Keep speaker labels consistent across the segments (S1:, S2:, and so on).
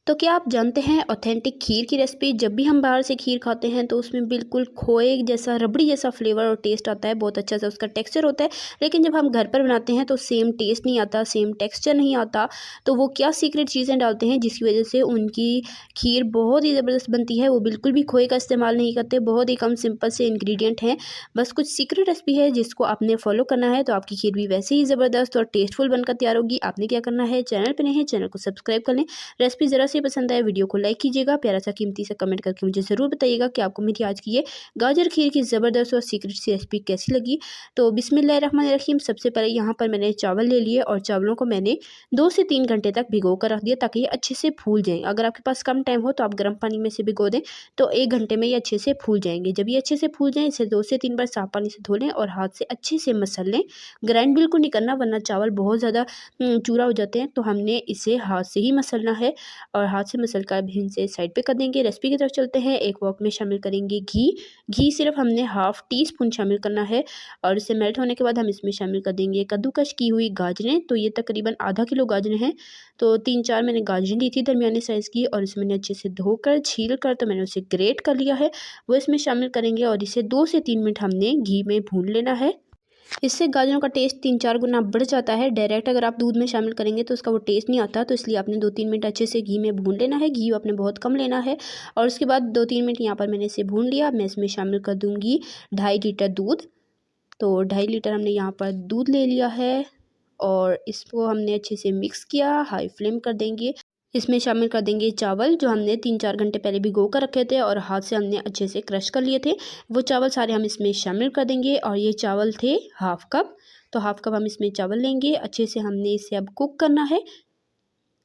S1: तो क्या आप जानते हैं ऑथेंटिक खीर की रेसिपी। जब भी हम बाहर से खीर खाते हैं तो उसमें बिल्कुल खोए जैसा रबड़ी जैसा फ्लेवर और टेस्ट आता है, बहुत अच्छा सा उसका टेक्सचर होता है। लेकिन जब हम घर पर बनाते हैं तो सेम टेस्ट नहीं आता, सेम टेक्सचर नहीं आता। तो वो क्या सीक्रेट चीज़ें डालते हैं जिसकी वजह से उनकी खीर बहुत ही ज़बरदस्त बनती है। वो बिल्कुल भी खोए का इस्तेमाल नहीं करते, बहुत ही कम सिंपल से इंग्रेडिएंट हैं। बस कुछ सीक्रेट रेसिपी है जिसको आपने फॉलो करना है तो आपकी खीर भी वैसे ही ज़बरदस्त और टेस्टफुल बनकर तैयार होगी। आपने क्या करना है, चैनल पर नए हैं चैनल को सब्सक्राइब कर लें। रेसिपी ज़रा सी पसंद आए वीडियो को लाइक कीजिएगा, प्यारा सा कीमती से कमेंट करके मुझे ज़रूर बताइएगा कि आपको मेरी आज की ये गाजर खीर की ज़बरदस्त और सीक्रेट सी रेसिपी कैसी लगी। तो बिस्मिल्लाहिर्रहमानिर्रहीम। सबसे पहले यहाँ पर मैंने चावल ले लिए और चावलों को मैंने 2 से 3 घंटे तक भिगो कर रख दिया ताकि ये अच्छे से फूल जाएँ। अगर आपके पास कम टाइम हो तो आप गर्म पानी में से भिगो दें तो 1 घंटे में ये अच्छे से फूल जाएंगे। जब ये अच्छे से फूल जाएँ इसे 2 से 3 बार साफ पानी से धो लें और हाथ से अच्छे से मसल लें। ग्राइंड बिल्कुल नहीं करना वरना चावल बहुत ज़्यादा चूरा हो जाते हैं। तो हमने इसे हाथ से ही मसलना है और हाथ से मसल कर भी इसे साइड पे कर देंगे। रेसिपी की तरफ चलते हैं। एक वॉक में शामिल करेंगे घी सिर्फ हमने हाफ़ टी स्पून शामिल करना है और इसे मेल्ट होने के बाद हम इसमें शामिल कर देंगे कद्दूकश की हुई गाजरें। तो ये तकरीबन आधा किलो गाजरें हैं। तो 3-4 मैंने गाजरें ली थी दरमियाने साइज़ की और इसे मैंने अच्छे से धोकर छील कर तो मैंने उसे ग्रेट कर लिया है, वो इसमें शामिल करेंगे और इसे 2 से 3 मिनट हमने घी में भून लेना है। इससे गाजरों का टेस्ट 3-4 गुना बढ़ जाता है। डायरेक्ट अगर आप दूध में शामिल करेंगे तो उसका वो टेस्ट नहीं आता, तो इसलिए आपने 2-3 मिनट अच्छे से घी में भून लेना है। घी आपने बहुत कम लेना है और उसके बाद 2-3 मिनट यहाँ पर मैंने इसे भून लिया। मैं इसमें शामिल कर दूँगी 2.5 लीटर दूध। तो 2.5 लीटर हमने यहाँ पर दूध ले लिया है और इसको हमने अच्छे से मिक्स किया। हाई फ्लेम कर देंगे। इसमें शामिल कर देंगे चावल जो हमने 3-4 घंटे पहले भिगो कर रखे थे और हाथ से हमने अच्छे से क्रश कर लिए थे। वो चावल सारे हम इसमें शामिल कर देंगे और ये चावल थे हाफ़ कप। तो हाफ़ कप हम इसमें चावल लेंगे। अच्छे से हमने इसे अब कुक करना है।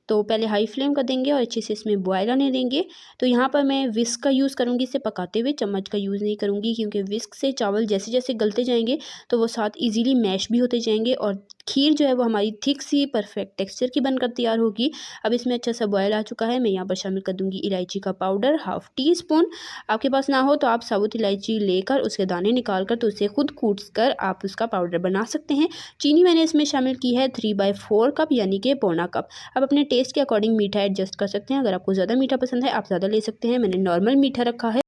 S1: तो पहले हाई फ्लेम कर देंगे और अच्छे से इसमें बॉयल आने देंगे। तो यहाँ पर मैं विस्क का यूज़ करूँगी इसे पकाते हुए, चम्मच का यूज़ नहीं करूँगी क्योंकि विस्क से चावल जैसे जैसे गलते जाएंगे तो वो साथ इजीली मैश भी होते जाएंगे और खीर जो है वो हमारी थिक सी परफेक्ट टेक्सचर की बनकर तैयार होगी। अब इसमें अच्छा सा बॉयल आ चुका है। मैं यहाँ पर शामिल कर दूँगी इलायची का पाउडर हाफ़ टी स्पून। आपके पास ना हो तो आप साबुत इलायची लेकर उसके दाने निकाल कर तो उसे खुद कूट कर आप उसका पाउडर बना सकते हैं। चीनी मैंने इसमें शामिल की है 3/4 कप यानी कि पौना कप। अब अपने टेस्ट के अकॉर्डिंग मीठा एडजस्ट कर सकते हैं। अगर आपको ज़्यादा मीठा पसंद है आप ज़्यादा ले सकते हैं। मैंने नॉर्मल मीठा रखा है।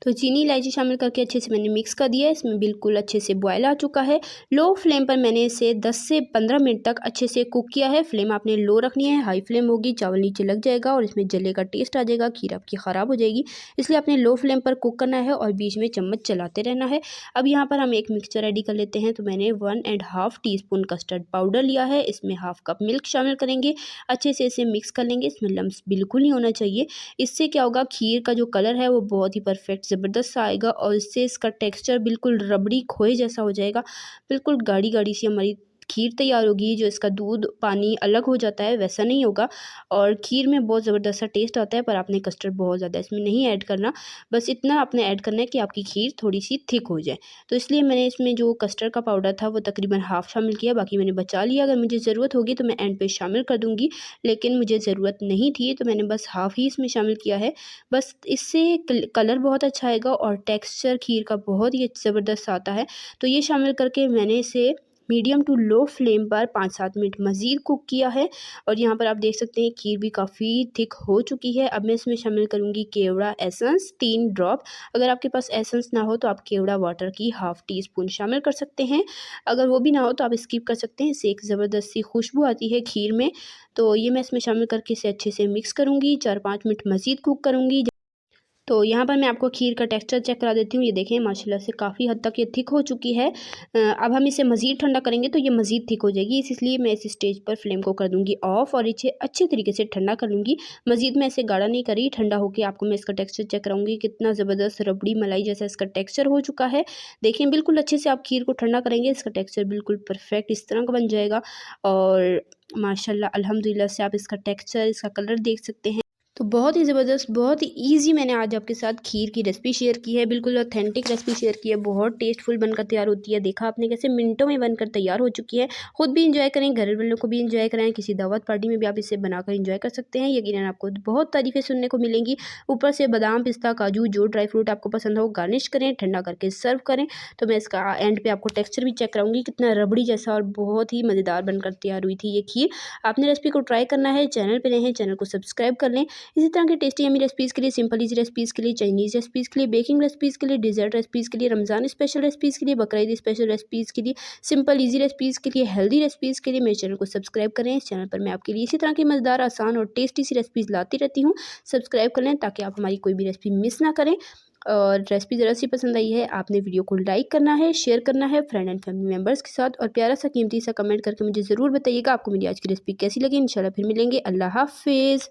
S1: तो चीनी इलायची शामिल करके अच्छे से मैंने मिक्स कर दिया है। इसमें बिल्कुल अच्छे से बॉयल आ चुका है। लो फ्लेम पर मैंने इसे 10 से 15 मिनट तक अच्छे से कुक किया है। फ्लेम आपने लो रखनी है, हाई फ्लेम होगी चावल नीचे लग जाएगा और इसमें जले का टेस्ट आ जाएगा, खीर आपकी ख़राब हो जाएगी। इसलिए आपने लो फ्लेम पर कुक करना है और बीच में चम्मच चलाते रहना है। अब यहाँ पर हम एक मिक्सचर रेडी कर लेते हैं। तो मैंने 1.5 टीस्पून कस्टर्ड पाउडर लिया है। इसमें हाफ़ कप मिल्क शामिल करेंगे। अच्छे से इसे मिक्स कर लेंगे। इसमें लम्स बिल्कुल नहीं होना चाहिए। इससे क्या होगा, खीर का जो कलर है वो बहुत ही परफेक्ट ज़बरदस्त सा आएगा और इससे इसका टेक्सचर बिल्कुल रबड़ी खोए जैसा हो जाएगा। बिल्कुल गाढ़ी गाढ़ी सी हमारी खीर तैयार होगी। जो इसका दूध पानी अलग हो जाता है वैसा नहीं होगा और खीर में बहुत ज़बरदस्त सा टेस्ट आता है। पर आपने कस्टर्ड बहुत ज़्यादा इसमें नहीं ऐड करना, बस इतना आपने ऐड करना है कि आपकी खीर थोड़ी सी थिक हो जाए। तो इसलिए मैंने इसमें जो कस्टर्ड का पाउडर था वो तकरीबन हाफ़ शामिल किया, बाकी मैंने बचा लिया। अगर मुझे ज़रूरत होगी तो मैं एंड पे शामिल कर दूँगी, लेकिन मुझे ज़रूरत नहीं थी तो मैंने बस हाफ़ ही इसमें शामिल किया है। बस इससे कलर बहुत अच्छा आएगा और टेक्सचर खीर का बहुत ही ज़बरदस्त आता है। तो ये शामिल करके मैंने इसे मीडियम टू लो फ्लेम पर 5-7 मिनट मज़ीद कुक किया है और यहाँ पर आप देख सकते हैं खीर भी काफ़ी थिक हो चुकी है। अब मैं इसमें शामिल करूँगी केवड़ा एसेंस 3 ड्रॉप। अगर आपके पास एसेंस ना हो तो आप केवड़ा वाटर की हाफ़ टी स्पून शामिल कर सकते हैं। अगर वो भी ना हो तो आप स्किप कर सकते हैं। इससे एक ज़बरदस्त सी खुशबू आती है खीर में। तो ये मैं इसमें शामिल करके इसे अच्छे से मिक्स करूँगी, 4-5 मिनट मज़ीद कुक करूँगी। तो यहाँ पर मैं आपको खीर का टेक्सचर चेक करा देती हूँ। ये देखें माशाल्लाह से काफ़ी हद तक ये थिक हो चुकी है। अब हम इसे मज़ीद ठंडा करेंगे तो ये मज़ीद थिक हो जाएगी। इसलिए मैं इस स्टेज पर फ्लेम को कर दूँगी ऑफ़ और इसे अच्छे तरीके से ठंडा कर लूँगी। मज़ीद मैं इसे गाढ़ा नहीं करी, ठंडा होकर आपको मैं इसका टेक्सचर चेक कराऊँगी। कितना ज़बरदस्त रबड़ी मलाई जैसा इसका टेक्सचर हो चुका है। देखिए बिल्कुल अच्छे से आप खीर को ठंडा करेंगे, इसका टेक्सचर बिल्कुल परफेक्ट इस तरह का बन जाएगा और माशाल्लाह अल्हम्दुलिल्लाह से आप इसका टेक्सचर, इसका कलर देख सकते हैं। तो बहुत ही ज़बरदस्त, बहुत ही ईज़ी मैंने आज आपके साथ खीर की रेसिपी शेयर की है। बिल्कुल ऑथेंटिक रेसिपी शेयर की है। बहुत टेस्टफुल बनकर तैयार होती है। देखा आपने कैसे मिनटों में बनकर तैयार हो चुकी है। खुद भी इंजॉय करें, घर वालों को भी इंजॉय कराएं, किसी दावत पार्टी में भी आप इसे बनाकर इंजॉय कर सकते हैं। यकीनन आपको बहुत तारीफ़ें सुनने को मिलेंगी। ऊपर से बादाम, पिस्ता, काजू जो ड्राई फ्रूट आपको पसंद हो गार्निश करें, ठंडा करके सर्व करें। तो मैं इसका एंड पे आपको टेक्सचर भी चेक कराऊंगी कितना रबड़ी जैसा और बहुत ही मज़ेदार बनकर तैयार हुई थी ये खीर। आपने रेसिपी को ट्राई करना है। चैनल पर नए हैं चैनल को सब्सक्राइब कर लें। इसी तरह की टेस्टी यमी रेसिपीज़ के लिए, सिंपल ईजी रेसिपीज़ के लिए, चाइनीज़ रेसिपीज़ के लिए, बेकिंग रेसिपीज़ के लिए, डिजर्ट रेसिपीज़ के लिए, रमज़ान स्पेशल रेसिपीज़ के लिए, बकरीद स्पेशल रेसिपीज़ के लिए, सिंपल ईजी रेसिपीज़ के लिए, हेल्दी रेसिपीज़ के लिए मेरे चैनल को सब्सक्राइब करें। इस चैनल पर मैं आपके लिए इसी तरह की मज़ेदार, आसान और टेस्टी सी रेसिपीज़ लाती रहती हूँ। सब्सक्राइब कर लें ताकि आप हमारी कोई भी रेसिपी मिस ना करें। और रेसिपी ज़रा सी पसंद आई है, आपने वीडियो को लाइक करना है, शेयर करना है फ्रेंड एंड फैमिली मेम्बर्स के साथ, और प्यारा सा कीमती सा कमेंट करके मुझे ज़रूर बताइएगा आपको मेरी आज की रेसिपी कैसी लगी। इंशाल्लाह फिर मिलेंगे। अल्लाह हाफ़िज़।